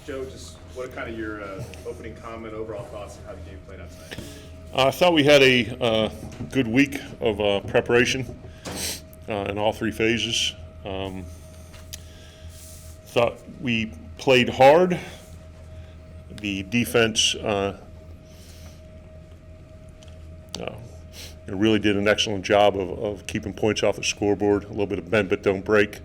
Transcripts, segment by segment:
Joe, just what are kind of your opening comment, overall thoughts on how the game played out tonight? I thought we had a good week of preparation in all three phases. Thought we played hard. The defense really did an excellent job of keeping points off the scoreboard. A little bit of bend but don't break,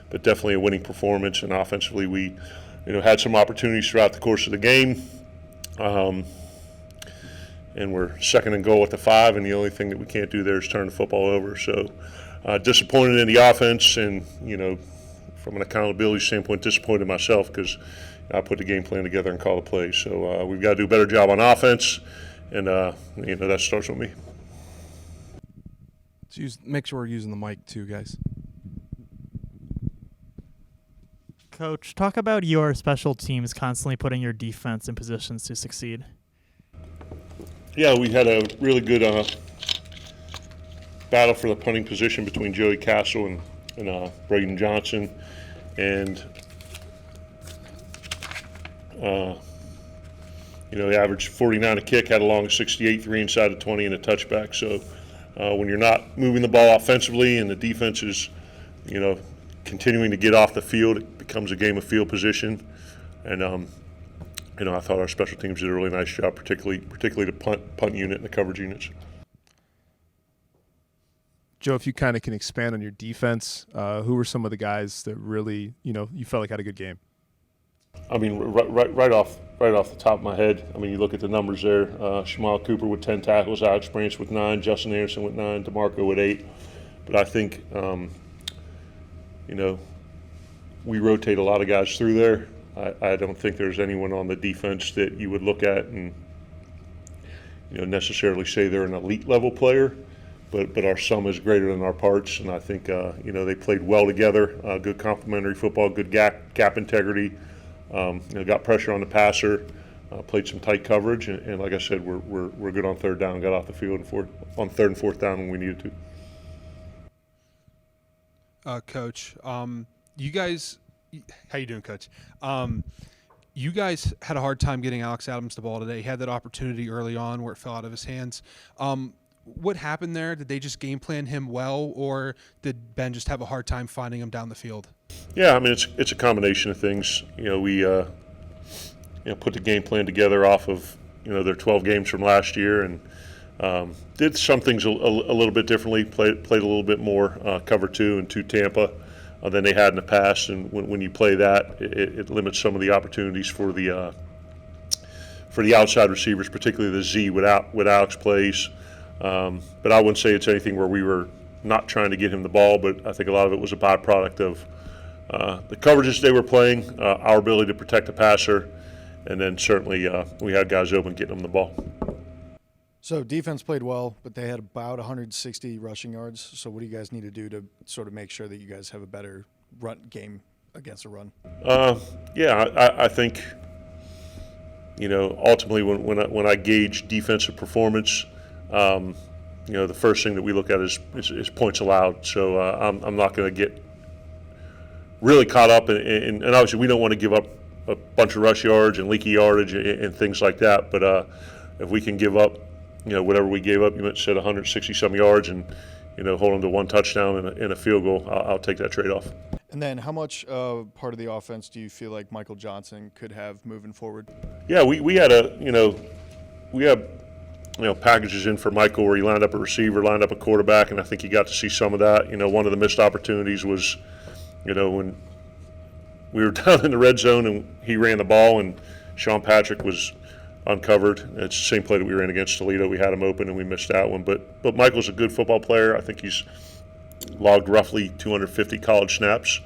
but definitely a winning performance. And offensively, we had some opportunities throughout the course of the game. And we're second and goal at the 5, and the only thing that we can't do there is turn the football over. So disappointed in the offense, and from an accountability standpoint, disappointed myself because I put the game plan together and called the plays. So we've got to do a better job on offense, and that starts with me. Make sure we're using the mic too, guys. Coach, talk about your special teams constantly putting your defense in positions to succeed. Yeah, we had a really good battle for the punting position between Joey Castle and Braden Johnson, and he averaged 49 a kick, had a long 68, 3 inside the 20, and a touchback. So when you're not moving the ball offensively and the defense is, continuing to get off the field, it becomes a game of field position. And I thought our special teams did a really nice job, particularly the punt unit and the coverage units. Joe, if you kind of can expand on your defense, who were some of the guys that really, you felt like had a good game? I mean, right off the top of my head, you look at the numbers there. Shamal Cooper with 10 tackles, Alex Branch with 9, Justin Anderson with 9, DeMarco with 8. But I think, we rotate a lot of guys through there. I don't think there's anyone on the defense that you would look at and necessarily say they're an elite level player, but our sum is greater than our parts, and I think they played well together. Good complementary football, good gap integrity. Got pressure on the passer, played some tight coverage, and like I said, we're good on third down. Got off the field on third and fourth down when we needed to. Coach, you guys. How you doing, Coach? You guys had a hard time getting Alex Adams the ball today. He had that opportunity early on where it fell out of his hands. What happened there? Did they just game plan him well, or did Ben just have a hard time finding him down the field? Yeah, it's a combination of things. We put the game plan together off of their 12 games from last year, and did some things a little bit differently. Played a little bit more cover 2 and 2 Tampa than they had in the past, and when you play that, it limits some of the opportunities for the outside receivers, particularly the Z with Alex plays. But I wouldn't say it's anything where we were not trying to get him the ball, but I think a lot of it was a byproduct of the coverages they were playing, our ability to protect the passer, and then certainly we had guys open getting them the ball. So defense played well, but they had about 160 rushing yards. So what do you guys need to do to sort of make sure that you guys have a better run game against a run? I think ultimately when I gauge defensive performance, the first thing that we look at is points allowed. So I'm not going to get really caught up in obviously we don't want to give up a bunch of rush yards and leaky yardage and things like that. But if we can give up whatever we gave up, you said 160-some yards, and hold them to one touchdown and a field goal, I'll take that trade-off. And then how much part of the offense do you feel like Michael Johnson could have moving forward? Yeah, we had packages in for Michael where he lined up a receiver, lined up a quarterback, and I think he got to see some of that. One of the missed opportunities was, when we were down in the red zone and he ran the ball and Sean Patrick was uncovered. It's the same play that we ran against Toledo. We had him open and we missed that one. But Michael's a good football player. I think he's logged roughly 250 college snaps,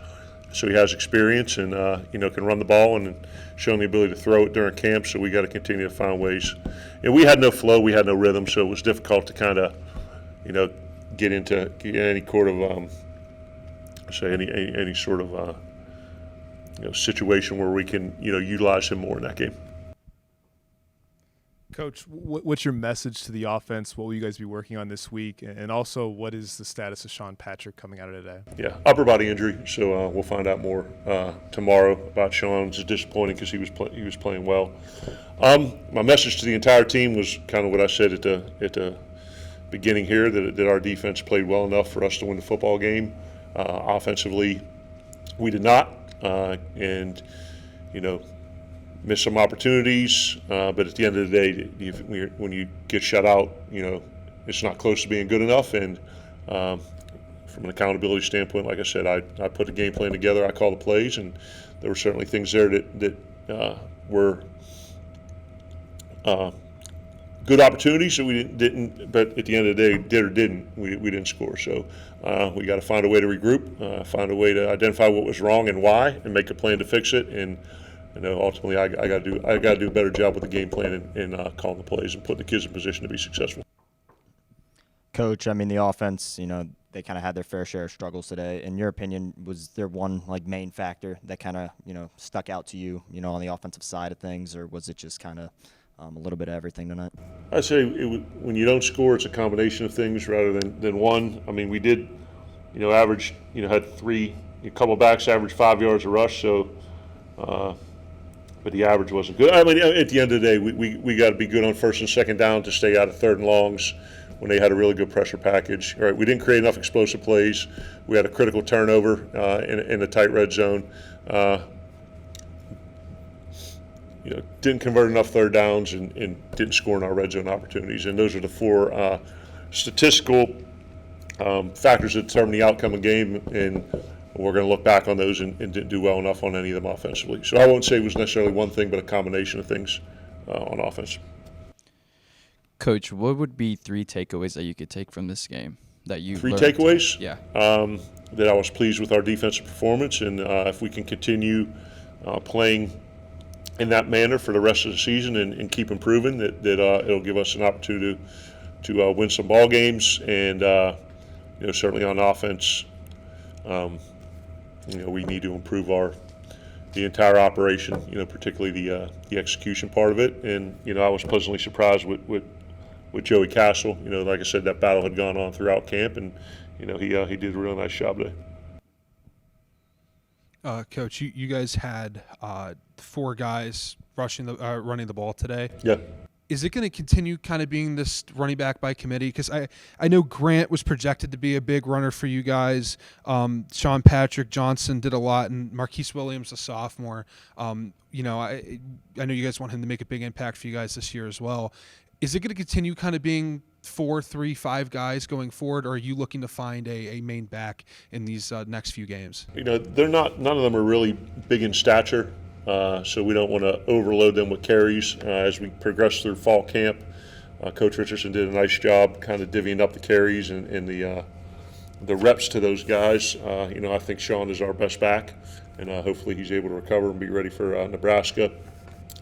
so he has experience and can run the ball and shown the ability to throw it during camp. So we got to continue to find ways. And we had no flow, we had no rhythm, so it was difficult to kind of get into any sort of any sort of situation where we can utilize him more in that game. Coach, what's your message to the offense? What will you guys be working on this week? And also, what is the status of Sean Patrick coming out of today? Yeah, upper body injury. So we'll find out more tomorrow about Sean. It's disappointing because he was playing well. My message to the entire team was kind of what I said at the beginning here, that our defense played well enough for us to win the football game. Offensively, we did not, and missed some opportunities, but at the end of the day, when you get shut out, it's not close to being good enough. And from an accountability standpoint, like I said, I put the game plan together, I called the plays, and there were certainly things there that were good opportunities that we didn't, but at the end of the day, did or didn't, we didn't score. So we got to find a way to regroup, find a way to identify what was wrong and why, and make a plan to fix it. And ultimately, I got to do a better job with the game plan and calling the plays and putting the kids in position to be successful. Coach, I mean, the offense, they kind of had their fair share of struggles today. In your opinion, was there one main factor that kind of stuck out to you, on the offensive side of things, or was it just kind of a little bit of everything tonight? I'd say when you don't score, it's a combination of things rather than one. I mean, we did, average, had a couple backs average 5 yards a rush, so. But the average wasn't good. I mean, at the end of the day, we got to be good on first and second down to stay out of third and longs when they had a really good pressure package. All right, we didn't create enough explosive plays. We had a critical turnover in a tight red zone. Didn't convert enough third downs and didn't score in our red zone opportunities. And those are the four statistical factors that determine the outcome of the game. And we're going to look back on those and didn't do well enough on any of them offensively. So I won't say it was necessarily one thing, but a combination of things on offense. Coach, what would be 3 takeaways that you could take from this game that you Three learned? takeaways? Yeah. That I was pleased with our defensive performance, and if we can continue playing in that manner for the rest of the season and keep improving, that it'll give us an opportunity to win some ball games. And certainly on offense, we need to improve the entire operation, particularly the execution part of it. And I was pleasantly surprised with Joey Castle. Like I said, that battle had gone on throughout camp, and he did a real nice job today. Coach, you guys had 4 guys running the ball today. Yeah. Is it going to continue kind of being this running back by committee? Because I know Grant was projected to be a big runner for you guys. Sean Patrick Johnson did a lot, and Marquise Williams, a sophomore. I know you guys want him to make a big impact for you guys this year as well. Is it going to continue kind of being 4, 3, 5 guys going forward, or are you looking to find a main back in these next few games? They're not. None of them are really big in stature. So we don't want to overload them with carries as we progress through fall camp. Coach Richardson did a nice job kind of divvying up the carries and the reps to those guys. I think Sean is our best back, and hopefully he's able to recover and be ready for Nebraska.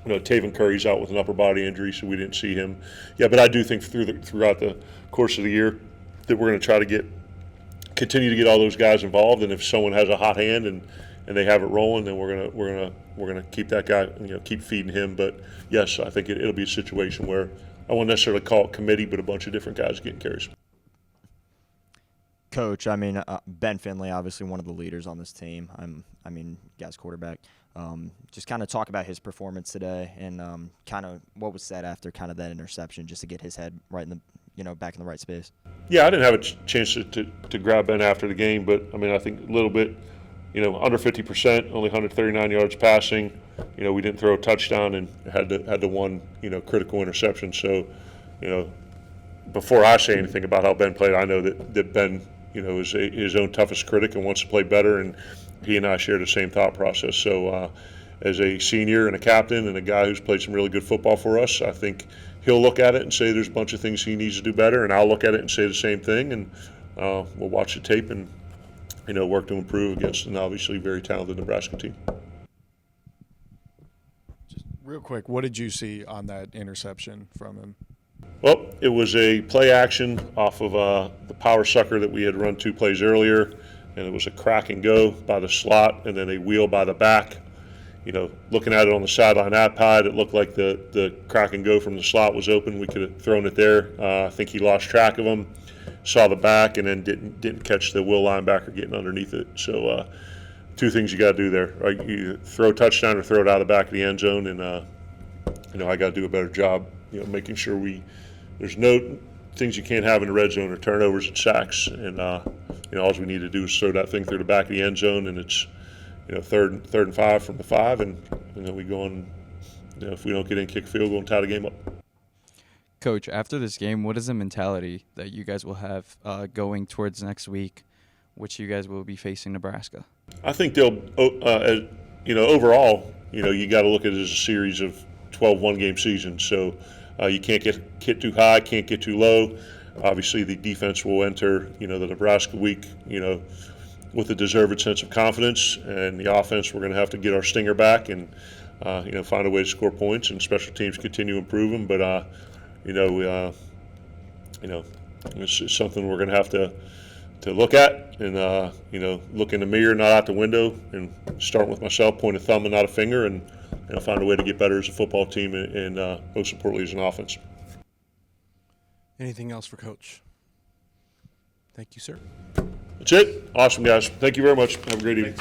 Taven Curry's out with an upper body injury, so we didn't see him. Yeah, but I do think throughout the course of the year that we're going to try to continue to get all those guys involved, and if someone has a hot hand and they have it rolling, then we're gonna keep that guy, keep feeding him. But yes, I think it'll be a situation where I won't necessarily call it committee, but a bunch of different guys getting carries. Coach, Ben Finley, obviously one of the leaders on this team. Guys, quarterback. Just kind of talk about his performance today and kind of what was said after kind of that interception, just to get his head right in the back in the right space. Yeah, I didn't have a chance to grab Ben after the game, but I think a little bit. Under 50%, only 139 yards passing. We didn't throw a touchdown and had the one, critical interception. So, before I say anything about how Ben played, I know that Ben, is his own toughest critic and wants to play better, and he and I share the same thought process. So, as a senior and a captain and a guy who's played some really good football for us, I think he'll look at it and say there's a bunch of things he needs to do better, and I'll look at it and say the same thing, and we'll watch the tape and work to improve against an obviously very talented Nebraska team. Just real quick, what did you see on that interception from him? Well, it was a play action off of the power sucker that we had run 2 plays earlier, and it was a crack and go by the slot and then a wheel by the back. looking at it on the sideline iPad, it looked like the crack and go from the slot was open. We could have thrown it there. I think he lost track of him, saw the back, and then didn't catch the will linebacker getting underneath it. So two things you got to do there, right? You throw a touchdown or throw it out of the back of the end zone, and I got to do a better job, making sure there's no things you can't have in the red zone or turnovers and sacks, and all we need to do is throw that thing through the back of the end zone, and it's third and 5 from the 5, and then we go on. If we don't get in, kick a field goal and tie the game up. Coach, after this game, what is the mentality that you guys will have going towards next week, which you guys will be facing Nebraska? I think they'll, overall, you got to look at it as a series of 12 one-game seasons. So you can't get too high, can't get too low. Obviously, the defense will enter, the Nebraska week, with a deserved sense of confidence, and the offense, we're going to have to get our stinger back and, find a way to score points, and special teams continue improving. But, it's something we're going to have to look at and, look in the mirror, not out the window, and start with myself, point a thumb and not a finger, and find a way to get better as a football team and most importantly as an offense. Anything else for Coach? Thank you, sir. That's it. Awesome, guys. Thank you very much. Have a great evening.